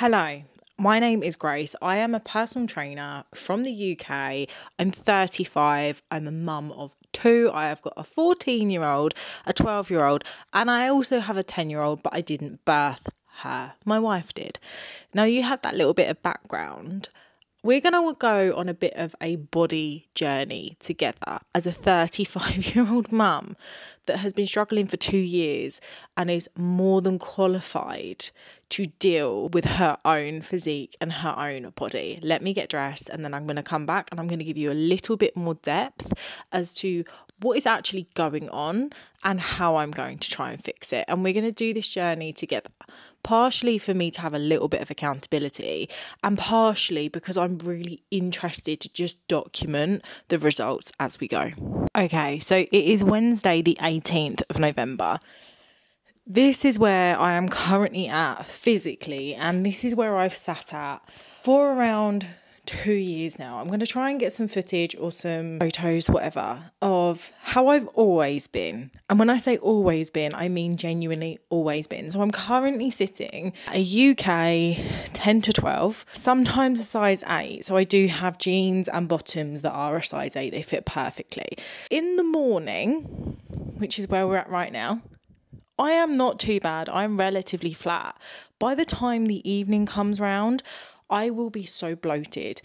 Hello, my name is Grace. I am a personal trainer from the UK. I'm 35. I'm a mum of two. I have got a 14-year-old, a 12-year-old, and I also have a 10-year-old, but I didn't birth her. My wife did. Now you have that little bit of background. We're going to go on a bit of a body journey together as a 35-year-old mum that has been struggling for 2 years and is more than qualified to deal with her own physique and her own body. Let me get dressed and then I'm going to come back and I'm going to give you a little bit more depth as to what is actually going on and how I'm going to try and fix it. And we're going to do this journey together, partially for me to have a little bit of accountability and partially because I'm really interested to just document the results as we go. Okay, so it is Wednesday, the 18th of November. This is where I am currently at physically, and this is where I've sat at for around 2 years now. I'm going to try and get some footage or some photos, whatever, of how I've always been. And when I say always been, I mean genuinely always been. So I'm currently sitting at a UK 10 to 12, sometimes a size 8. So I do have jeans and bottoms that are a size 8. They fit perfectly. In the morning, which is where we're at right now, I am not too bad. I'm relatively flat. By the time the evening comes round, I will be so bloated.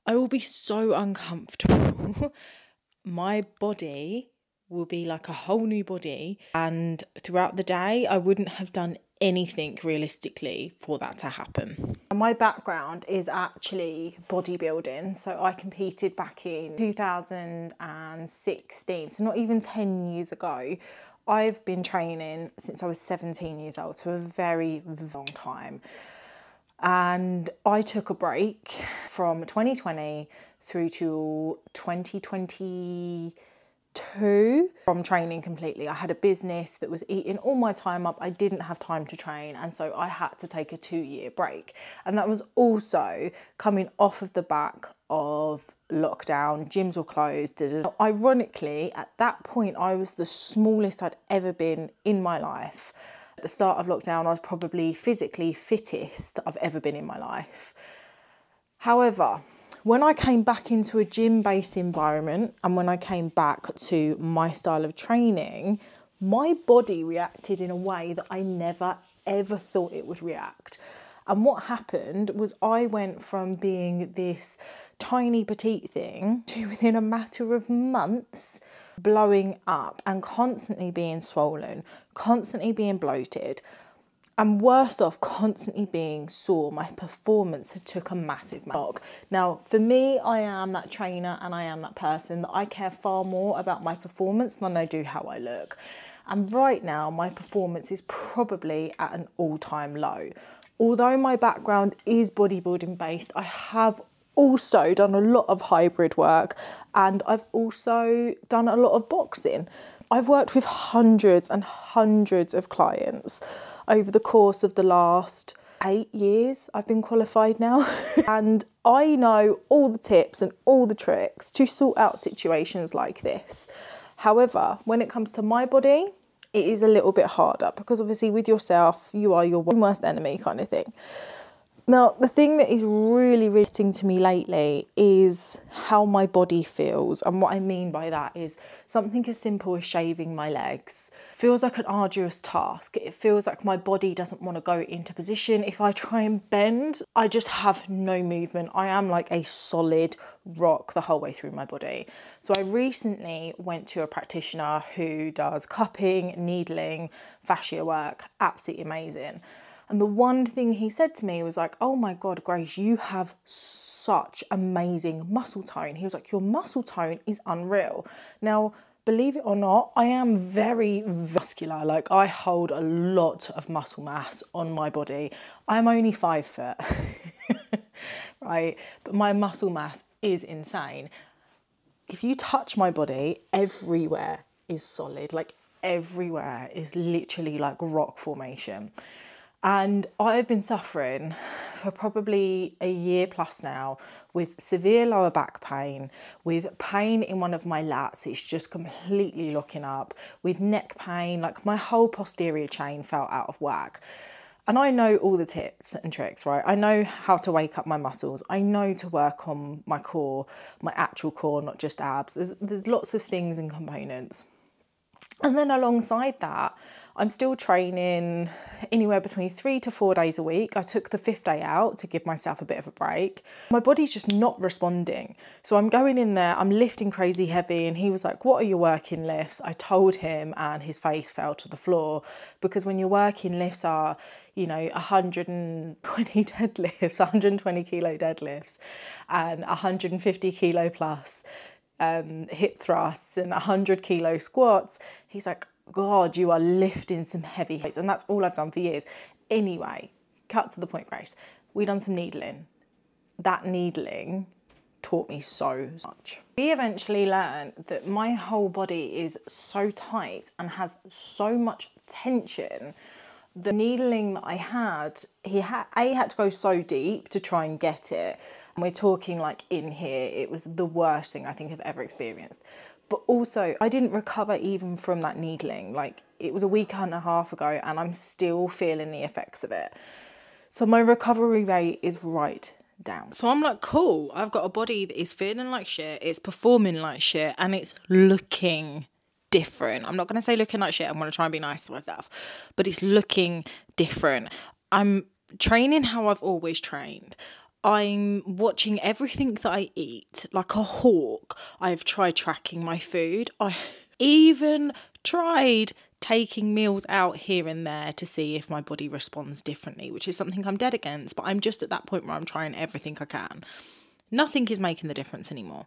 I will be so uncomfortable. My body will be like a whole new body. And throughout the day, I wouldn't have done anything realistically for that to happen. My background is actually bodybuilding. So I competed back in 2016, so not even 10 years ago. I've been training since I was 17 years old, so a very long time. And I took a break from 2020 through to 2022 from training completely. I had a business that was eating all my time up. I didn't have time to train, and so I had to take a 2-year break. And that was also coming off of the back of lockdown. Gyms were closed. Ironically, at that point, I was the smallest I'd ever been in my life. At the start of lockdown, I was probably physically fittest I've ever been in my life. However, when I came back into a gym-based environment and when I came back to my style of training, my body reacted in a way that I never, ever thought it would react. And what happened was I went from being this tiny petite thing to, within a matter of months, blowing up and constantly being swollen, constantly being bloated, and worst off, constantly being sore. My performance had took a massive knock. Now, for me, I am that trainer and I am that person that I care far more about my performance than I do how I look. And right now, my performance is probably at an all-time low. Although my background is bodybuilding based, I have also done a lot of hybrid work and I've also done a lot of boxing. I've worked with hundreds and hundreds of clients over the course of the last 8 years. I've been qualified now and I know all the tips and all the tricks to sort out situations like this. However, when it comes to my body, it is a little bit harder because obviously with yourself, you are your worst enemy kind of thing. Now, the thing that is really getting to me lately is how my body feels. And what I mean by that is something as simple as shaving my legs feels like an arduous task. It feels like my body doesn't want to go into position. If I try and bend, I just have no movement. I am like a solid rock the whole way through my body. So I recently went to a practitioner who does cupping, needling, fascia work, absolutely amazing. And the one thing he said to me was like, oh my God, Grace, you have such amazing muscle tone. He was like, your muscle tone is unreal. Now, believe it or not, I am very vascular. Like I hold a lot of muscle mass on my body. I'm only 5 foot, right? But my muscle mass is insane. If you touch my body, everywhere is solid. Like everywhere is literally like rock formation. And I've been suffering for probably a year plus now with severe lower back pain, with pain in one of my lats, it's just completely locking up, with neck pain, like my whole posterior chain felt out of whack. And I know all the tips and tricks, right? I know how to wake up my muscles. I know to work on my core, my actual core, not just abs. There's lots of things and components. And then alongside that, I'm still training anywhere between 3 to 4 days a week. I took the 5th day out to give myself a bit of a break. My body's just not responding. So I'm going in there, I'm lifting crazy heavy, and he was like, what are your working lifts? I told him, and his face fell to the floor, because when your working lifts are, 120 deadlifts, 120 kilo deadlifts, and 150 kilo plus hip thrusts and 100 kilo squats, he's like, God, you are lifting some heavy weights. And that's all I've done for years. Anyway, cut to the point, Grace. We done some needling. That needling taught me so much. We eventually learned that my whole body is so tight and has so much tension. The needling that I had, he had to go so deep to try and get it. And we're talking like in here, it was the worst thing I think I've ever experienced. But also, I didn't recover even from that needling. Like, it was a week and a half ago, and I'm still feeling the effects of it. So my recovery rate is right down. So I'm like, cool, I've got a body that is feeling like shit, it's performing like shit, and it's looking different. I'm not going to say looking like shit, I'm going to try and be nice to myself, but it's looking different. I'm training how I've always trained. I'm watching everything that I eat like a hawk. I've tried tracking my food. I even tried taking meals out here and there to see if my body responds differently, which is something I'm dead against, but I'm just at that point where I'm trying everything I can. Nothing is making the difference anymore.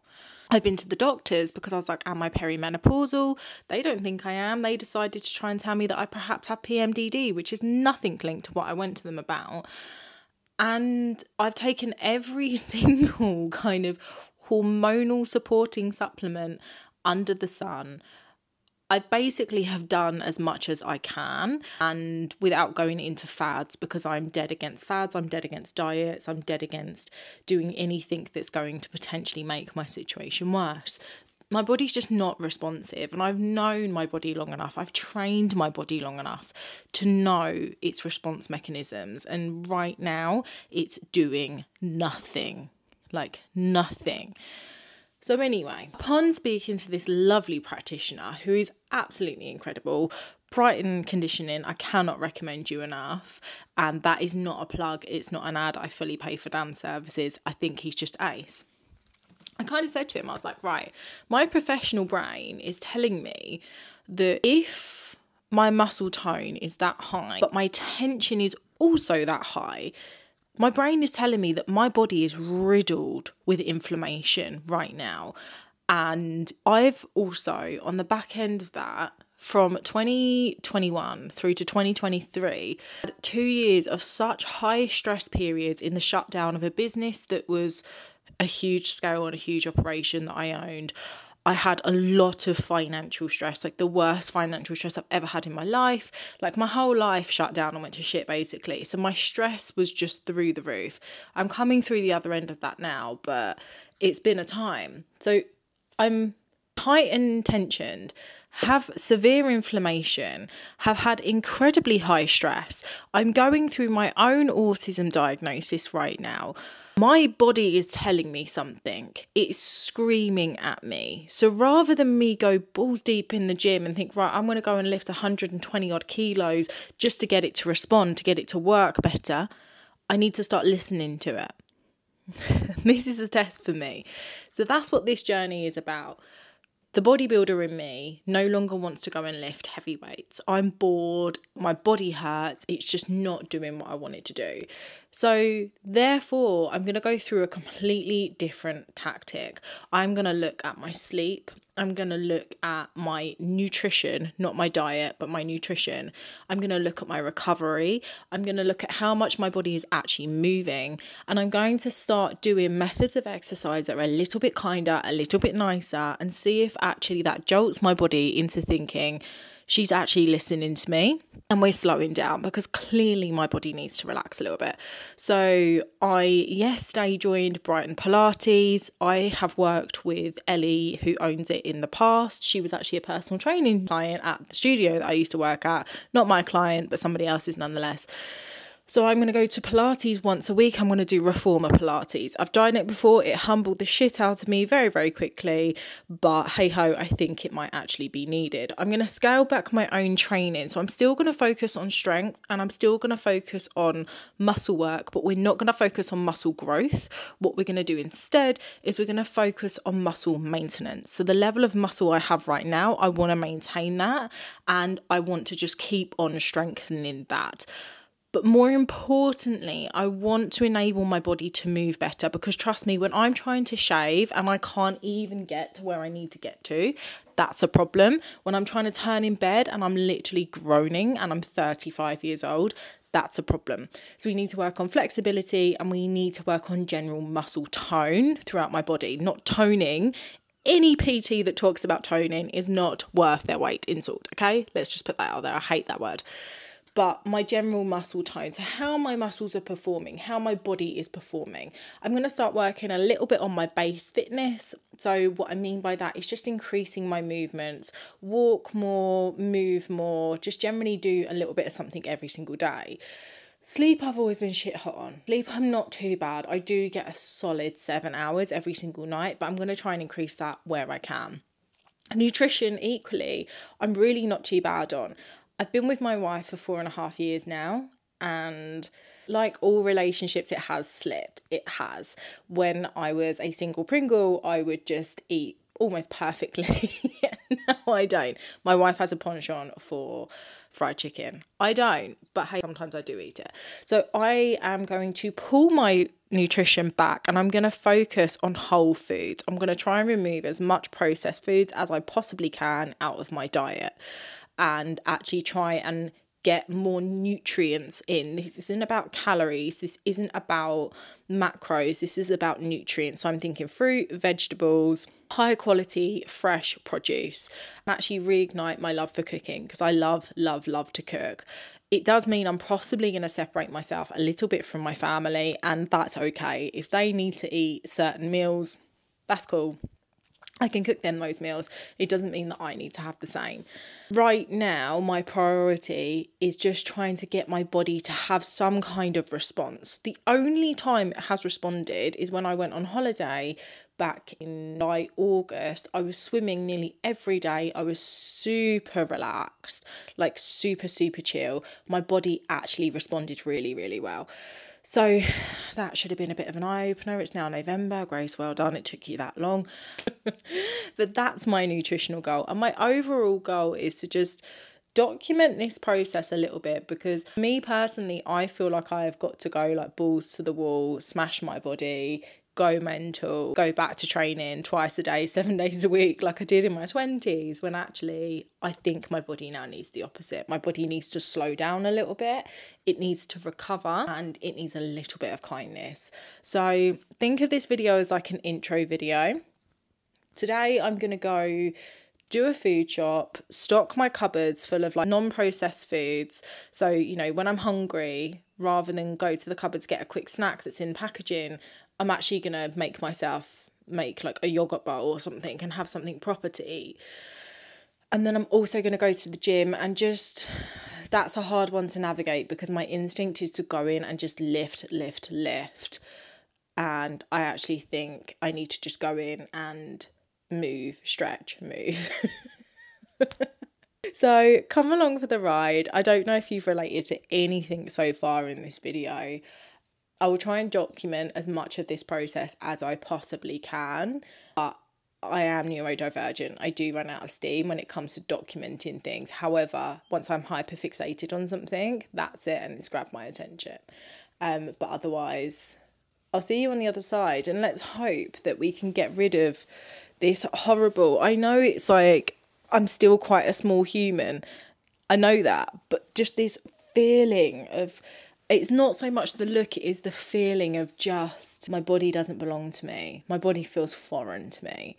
I've been to the doctors because I was like, am I perimenopausal? They don't think I am. They decided to try and tell me that I perhaps have PMDD, which is nothing linked to what I went to them about. And I've taken every single kind of hormonal supporting supplement under the sun. I basically have done as much as I can, and without going into fads, because I'm dead against fads, I'm dead against diets, I'm dead against doing anything that's going to potentially make my situation worse. My body's just not responsive, and I've known my body long enough, I've trained my body long enough to know its response mechanisms, and right now it's doing nothing, like nothing. So anyway, upon speaking to this lovely practitioner who is absolutely incredible, Brighton Conditioning, I cannot recommend you enough, and that is not a plug, it's not an ad, I fully pay for Dan's services, I think he's just ace. I kind of said to him, I was like, right, my professional brain is telling me that if my muscle tone is that high, but my tension is also that high, my brain is telling me that my body is riddled with inflammation right now. And I've also, on the back end of that, from 2021 through to 2023, had 2 years of such high stress periods in the shutdown of a business that was a huge scale and a huge operation that I owned. I had a lot of financial stress, like the worst financial stress I've ever had in my life. Like my whole life shut down and went to shit basically. So my stress was just through the roof. I'm coming through the other end of that now, but it's been a time. So I'm tight and tensioned, have severe inflammation, have had incredibly high stress. I'm going through my own autism diagnosis right now. My body is telling me something. It's screaming at me. So rather than me go balls deep in the gym and think, right, I'm going to go and lift 120 odd kilos just to get it to respond, to get it to work better, I need to start listening to it. This is a test for me. So that's what this journey is about. The bodybuilder in me no longer wants to go and lift heavy weights. I'm bored, my body hurts, it's just not doing what I want it to do. So therefore, I'm going to go through a completely different tactic. I'm going to look at my sleep. I'm going to look at my nutrition, not my diet, but my nutrition. I'm going to look at my recovery. I'm going to look at how much my body is actually moving. And I'm going to start doing methods of exercise that are a little bit kinder, a little bit nicer, and see if actually that jolts my body into thinking, she's actually listening to me and we're slowing down, because clearly my body needs to relax a little bit. So I yesterday joined Brighton Pilates. I have worked with Ellie, who owns it, in the past. She was actually a personal training client at the studio that I used to work at. Not my client, but somebody else's nonetheless. So I'm going to go to Pilates once a week. I'm going to do reformer Pilates. I've done it before. It humbled the shit out of me very, very quickly. But hey ho, I think it might actually be needed. I'm going to scale back my own training. So I'm still going to focus on strength and I'm still going to focus on muscle work, but we're not going to focus on muscle growth. What we're going to do instead is we're going to focus on muscle maintenance. So the level of muscle I have right now, I want to maintain that and I want to just keep on strengthening that. But more importantly, I want to enable my body to move better, because trust me, when I'm trying to shave and I can't even get to where I need to get to, that's a problem. When I'm trying to turn in bed and I'm literally groaning and I'm 35 years old, that's a problem. So we need to work on flexibility and we need to work on general muscle tone throughout my body, not toning. Any PT that talks about toning is not worth their weight in salt, okay? Let's just put that out there. I hate that word. But my general muscle tone, so how my muscles are performing, how my body is performing. I'm going to start working a little bit on my base fitness. So what I mean by that is just increasing my movements, walk more, move more, just generally do a little bit of something every single day. Sleep I've always been shit hot on. Sleep I'm not too bad. I do get a solid 7 hours every single night, but I'm going to try and increase that where I can. Nutrition equally, I'm really not too bad on. I've been with my wife for 4.5 years now, and like all relationships, it has slipped. It has. When I was a single Pringle, I would just eat almost perfectly. No, I don't. My wife has a penchant for fried chicken. I don't, but hey, sometimes I do eat it. So I am going to pull my nutrition back and I'm going to focus on whole foods. I'm going to try and remove as much processed foods as I possibly can out of my diet, and actually try and get more nutrients in. This isn't about calories. This isn't about macros. This is about nutrients. So I'm thinking fruit, vegetables, high quality, fresh produce, and actually reignite my love for cooking, because I love to cook. It does mean I'm possibly going to separate myself a little bit from my family, and that's okay. If they need to eat certain meals, that's cool. I can cook them those meals. It doesn't mean that I need to have the same. Right now, my priority is just trying to get my body to have some kind of response. The only time it has responded is when I went on holiday back in July, August. I was swimming nearly every day. I was super relaxed, like super chill. My body actually responded really, really well. So that should have been a bit of an eye-opener. It's now November. Grace, well done. It took you that long. But that's my nutritional goal. And my overall goal is to just document this process a little bit, because me personally, I feel like I have got to go like balls to the wall, smash my body, go mental, go back to training twice a day, 7 days a week, like I did in my 20s, when actually I think my body now needs the opposite. My body needs to slow down a little bit. It needs to recover and it needs a little bit of kindness. So think of this video as like an intro video. Today I'm going to go do a food shop, stock my cupboards full of like non-processed foods. So, you know, when I'm hungry, rather than go to the cupboards, get a quick snack that's in packaging, I'm actually going to make like a yogurt bowl or something and have something proper to eat. And then I'm also going to go to the gym, and just, that's a hard one to navigate, because my instinct is to go in and just lift. And I actually think I need to just go in and move, stretch, move. So come along for the ride. I don't know if you've related to anything so far in this video. I will try and document as much of this process as I possibly can, but I am neurodivergent. I do run out of steam when it comes to documenting things. However, once I'm hyperfixated on something, that's it, and it's grabbed my attention. But otherwise, I'll see you on the other side, and let's hope that we can get rid of this horrible, I know it's like, I'm still quite a small human, I know that, but just this feeling of, it's not so much the look, it is the feeling of just, my body doesn't belong to me. My body feels foreign to me.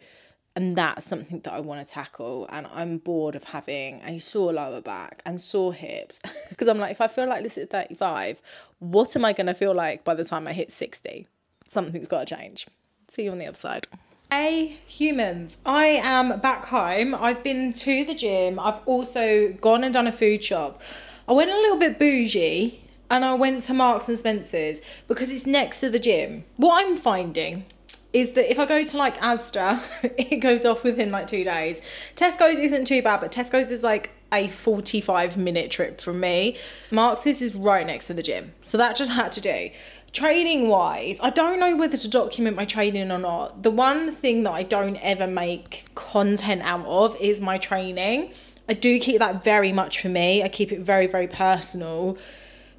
And that's something that I want to tackle. And I'm bored of having a sore lower back and sore hips. Because I'm like, if I feel like this at 35, what am I going to feel like by the time I hit 60? Something's got to change. See you on the other side. Hey humans, I am back home. I've been to the gym. I've also gone and done a food shop. I went a little bit bougie and I went to Marks and Spencer's because it's next to the gym. What I'm finding is that if I go to like Asda, it goes off within like 2 days. Tesco's isn't too bad, but Tesco's is like a 45-minute trip from me. Marks is right next to the gym, so that just had to do. Training wise, I don't know whether to document my training or not. The one thing that I don't ever make content out of is my training. I do keep that very much for me. I keep it very, very personal,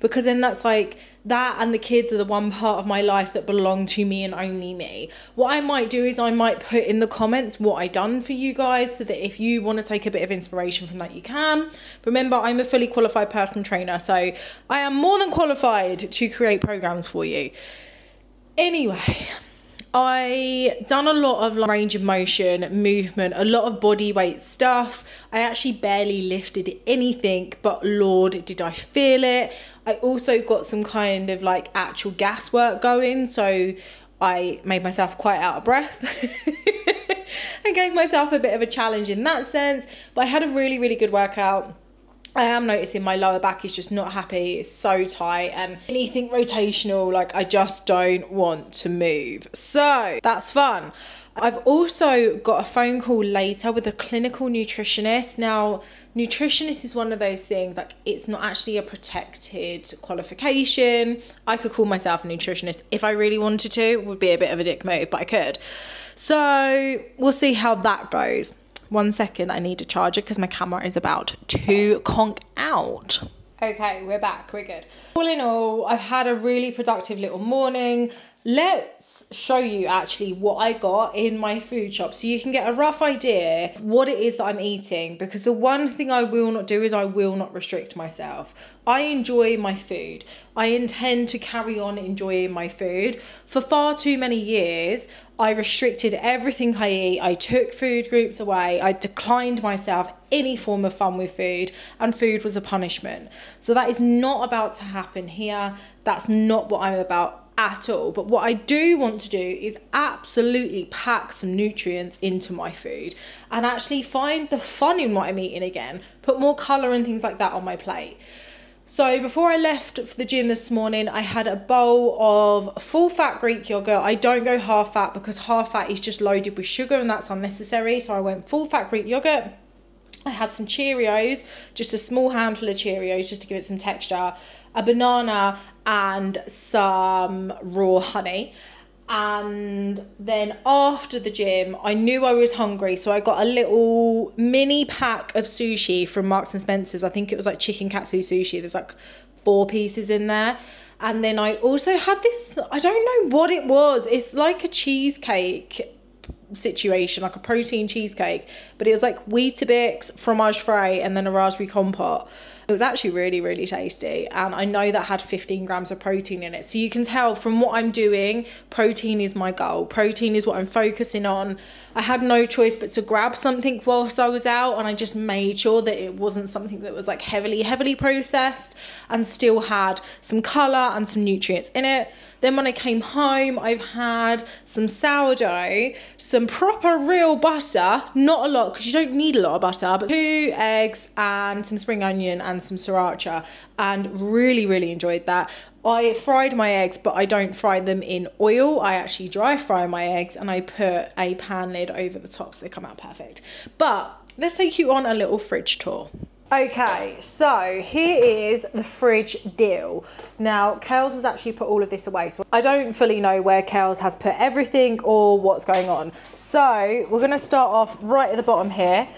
because then that's like, that and the kids are the one part of my life that belong to me and only me. What I might do is I might put in the comments what I done for you guys, so that if you want to take a bit of inspiration from that, you can. Remember, I'm a fully qualified personal trainer, so I am more than qualified to create programs for you. Anyway, I done a lot of range of motion, movement, a lot of body weight stuff. I actually barely lifted anything, but Lord, did I feel it. I also got some kind of like actual gas work going, so I made myself quite out of breath. I gave myself a bit of a challenge in that sense, but I had a really, really good workout. I am noticing my lower back is just not happy. It's so tight, and anything rotational, like I just don't want to move. So that's fun. I've also got a phone call later with a clinical nutritionist. Now, nutritionist is one of those things, like it's not actually a protected qualification. I could call myself a nutritionist if I really wanted to. It would be a bit of a dick move, but I could. So we'll see how that goes. 1 second, I need a charger because my camera is about to conk out. Okay, we're back, we're good. All in all, I've had a really productive little morning. Let's show you actually what I got in my food shop so you can get a rough idea of what it is that I'm eating, because the one thing I will not do is I will not restrict myself. I enjoy my food. I intend to carry on enjoying my food. For far too many years, I restricted everything I eat. I took food groups away. I declined myself any form of fun with food, and food was a punishment. So that is not about to happen here. That's not what I'm about at all. But what I do want to do is absolutely pack some nutrients into my food and actually find the fun in what I'm eating again, put more colour and things like that on my plate. So before I left for the gym this morning, I had a bowl of full fat Greek yogurt. I don't go half fat because half fat is just loaded with sugar and that's unnecessary. So I went full fat Greek yogurt. I had some Cheerios, just a small handful of Cheerios just to give it some texture, a banana and some raw honey. And then after the gym, I knew I was hungry, so I got a little mini pack of sushi from Marks and Spencer's. I think it was like chicken katsu sushi. There's like 4 pieces in there. And then I also had this, I don't know what it was. It's like a cheesecake situation, like a protein cheesecake, but it was like Weetabix, fromage frais, and then a raspberry compote. It was actually really, really tasty, and I know that had 15 grams of protein in it. So you can tell from what I'm doing, protein is my goal. Protein is what I'm focusing on. I had no choice but to grab something whilst I was out, and I just made sure that it wasn't something that was like heavily processed and still had some colour and some nutrients in it. Then when I came home, I've had some sourdough, some proper real butter, not a lot because you don't need a lot of butter, but 2 eggs and some spring onion and some sriracha, and really, really enjoyed that. I fried my eggs, but I don't fry them in oil. I actually dry fry my eggs and I put a pan lid over the top so they come out perfect. But let's take you on a little fridge tour. Okay, so here is the fridge deal. Now, Kels has actually put all of this away, so I don't fully know where Kels has put everything or what's going on. So we're gonna start off right at the bottom here.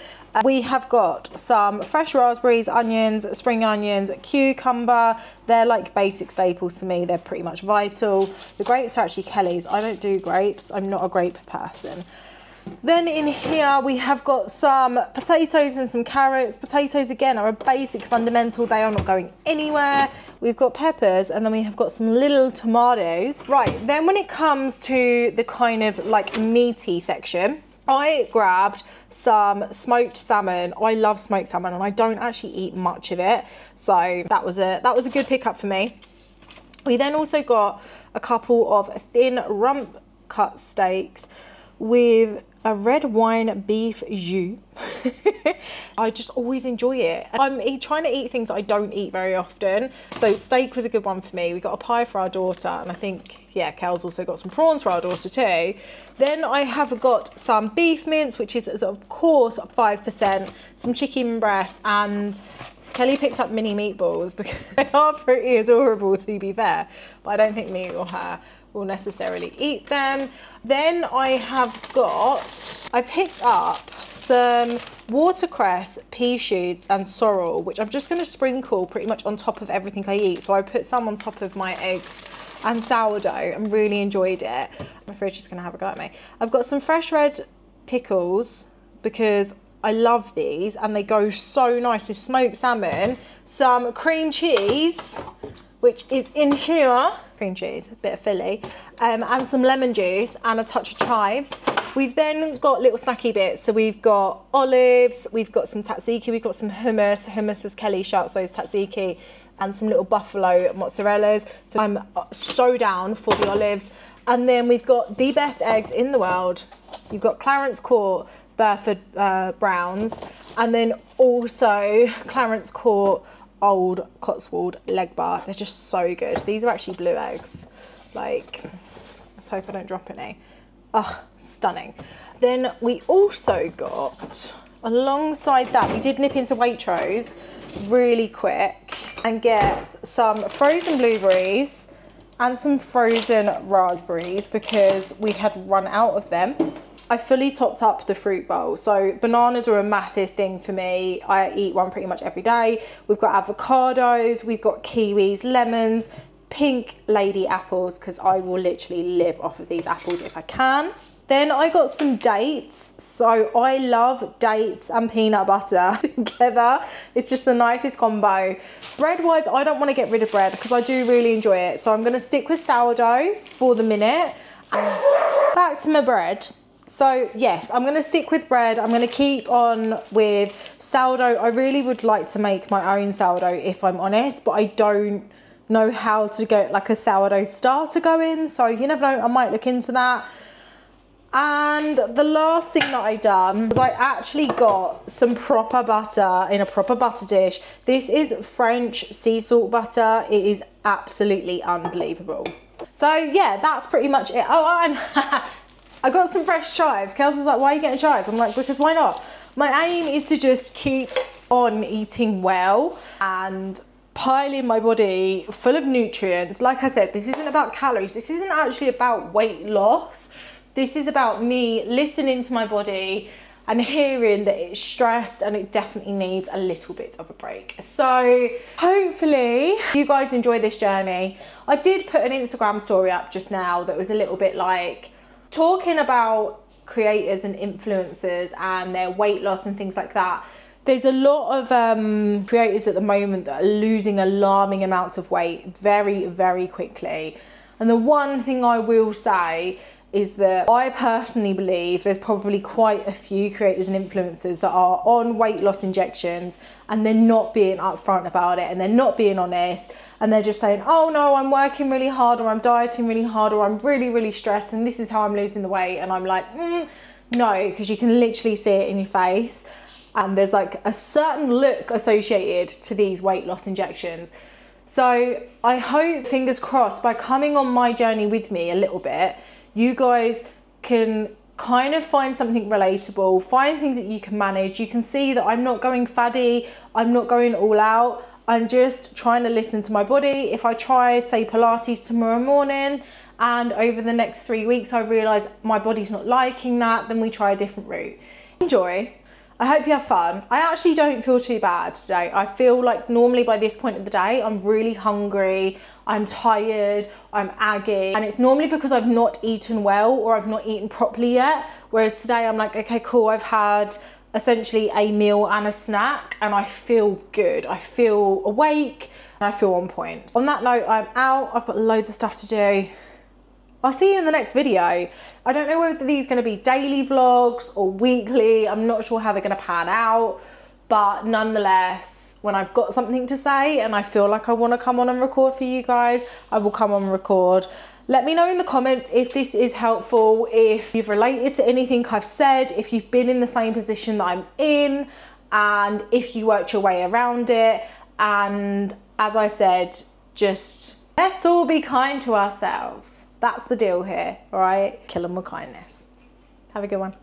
We have got some fresh raspberries, onions, spring onions, cucumber. They're like basic staples to me. They're pretty much vital. The grapes are actually Kelly's. I don't do grapes. I'm not a grape person. Then in here we have got some potatoes and some carrots. Potatoes again are a basic fundamental. They are not going anywhere. We've got peppers, and then we have got some little tomatoes. Right, then when it comes to the kind of like meaty section, I grabbed some smoked salmon. I love smoked salmon and I don't actually eat much of it. So that was a good pickup for me. We then also got a couple of thin rump cut steaks. with a red wine beef jus. I just always enjoy it. I'm trying to eat things that I don't eat very often. So steak was a good one for me. We got a pie for our daughter, and I think, yeah, Kel's also got some prawns for our daughter too. Then I have got some beef mince, which is of course 5%, some chicken breast, and Kelly picked up mini meatballs because they are pretty adorable, to be fair, but I don't think me or her will necessarily eat them. Then I picked up some watercress, pea shoots and sorrel, which I'm just going to sprinkle pretty much on top of everything I eat. So I put some on top of my eggs and sourdough and really enjoyed it. My fridge is going to have a go at me. I've got some fresh red pickles because I love these and they go so nice with smoked salmon. Some cream cheese, which is in here, cream cheese, a bit of Philly, and some lemon juice and a touch of chives. We've then got little snacky bits. So we've got olives, we've got some tzatziki, we've got some hummus. Hummus was Kelly Sharp, so it's tzatziki, and some little buffalo mozzarellas. I'm so down for the olives. And then we've got the best eggs in the world. You've got Clarence Court Burford Browns, and then also Clarence Court Old Cotswold leg bar. They're just so good. These are actually blue eggs. Like, let's hope I don't drop any. Oh, stunning. Then we also got, alongside that, we did nip into Waitrose really quick and get some frozen blueberries and some frozen raspberries because we had run out of them. I fully topped up the fruit bowl. So bananas are a massive thing for me. I eat one pretty much every day. We've got avocados, we've got kiwis, lemons, pink lady apples, because I will literally live off of these apples if I can. Then I got some dates. So I love dates and peanut butter together. It's just the nicest combo. Bread-wise, I don't want to get rid of bread because I do really enjoy it. So I'm going to stick with sourdough for the minute. And back to my bread. So yes, I'm going to stick with bread. I'm going to keep on with sourdough. I really would like to make my own sourdough if I'm honest, but I don't know how to get like a sourdough starter going. So you never know, I might look into that. And the last thing that I done was I actually got some proper butter in a proper butter dish. This is French sea salt butter. It is absolutely unbelievable. So yeah, that's pretty much it. Oh, and I got some fresh chives. Kels was like, why are you getting chives? I'm like, because why not? My aim is to just keep on eating well and piling my body full of nutrients. Like I said, this isn't about calories. This isn't actually about weight loss. This is about me listening to my body and hearing that it's stressed and it definitely needs a little bit of a break. So hopefully you guys enjoy this journey. I did put an Instagram story up just now that was a little bit like, talking about creators and influencers and their weight loss and things like that. There's a lot of creators at the moment that are losing alarming amounts of weight very, very quickly. And the one thing I will say is that I personally believe there's probably quite a few creators and influencers that are on weight loss injections and they're not being upfront about it and they're not being honest and they're just saying, oh no, I'm working really hard or I'm dieting really hard or I'm really, really stressed and this is how I'm losing the weight. And I'm like, no, because you can literally see it in your face. And there's like a certain look associated to these weight loss injections. So I hope, fingers crossed, by coming on my journey with me a little bit, you guys can kind of find something relatable, find things that you can manage. You can see that I'm not going faddy, I'm not going all out. I'm just trying to listen to my body. If I try, say, Pilates tomorrow morning, and over the next 3 weeks, I realise my body's not liking that, then we try a different route. Enjoy. I hope you have fun. I actually don't feel too bad today. I feel like normally by this point of the day, I'm really hungry, I'm tired, I'm aggy, and it's normally because I've not eaten well or I've not eaten properly yet. Whereas today I'm like, okay, cool, I've had essentially a meal and a snack and I feel good. I feel awake and I feel on point. On that note, I'm out. I've got loads of stuff to do. I'll see you in the next video. I don't know whether these are going to be daily vlogs or weekly. I'm not sure how they're going to pan out. But nonetheless, when I've got something to say and I feel like I want to come on and record for you guys, I will come on and record. Let me know in the comments if this is helpful, if you've related to anything I've said, if you've been in the same position that I'm in, and if you worked your way around it. And as I said, just let's all be kind to ourselves. That's the deal here, all right? Kill them with kindness. Have a good one.